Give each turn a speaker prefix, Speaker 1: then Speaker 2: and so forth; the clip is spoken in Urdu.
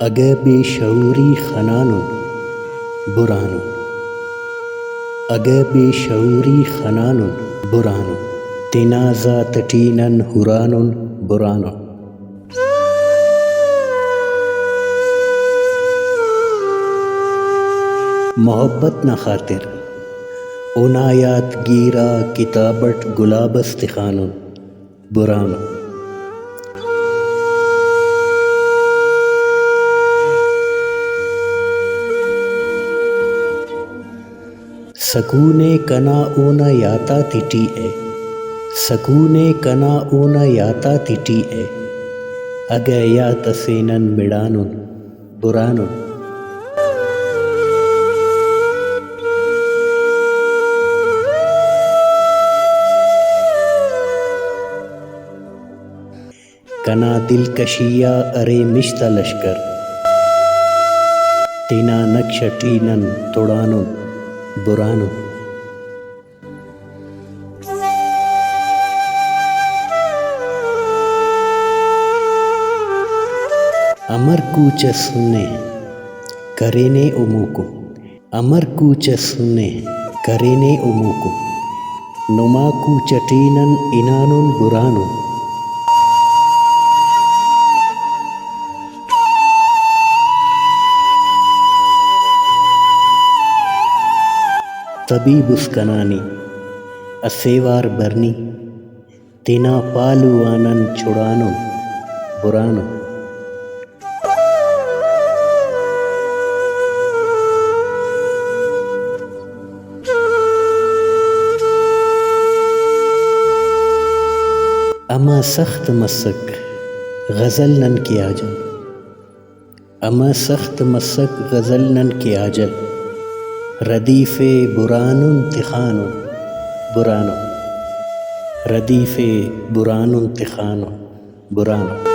Speaker 1: اگے بے شعوری خنان بران، اگے بے شعوری خنان بران، تنازع تٹینن حران بران۔ محبت نہ خاطر عنایات گیرا کتابٹ گلابست خانن بران۔ سکونے کنا اونا یاتا تٹی اے، سکونے کنا اونا یاتا تٹی اے، اگے یات سینن مڑانن بران۔ کنا دلکشیا ارے مشتہ لشکر، تینا نقش ٹینن توڑانن بران۔ امر کوچ سنے کرینے اموکو، امر کوچ سنے کرینے اموکو، نما کوچٹینن انانن بران۔ طبیب اسکنانی اسیوار برنی، تینا پالوانن چھڑانن بران۔ اما سخت مسک غزل نن کے آجل، اما سخت مسک غزل نن کے آجل، ردیف برانن تخانن بران، ردیف برانن تخانن بران۔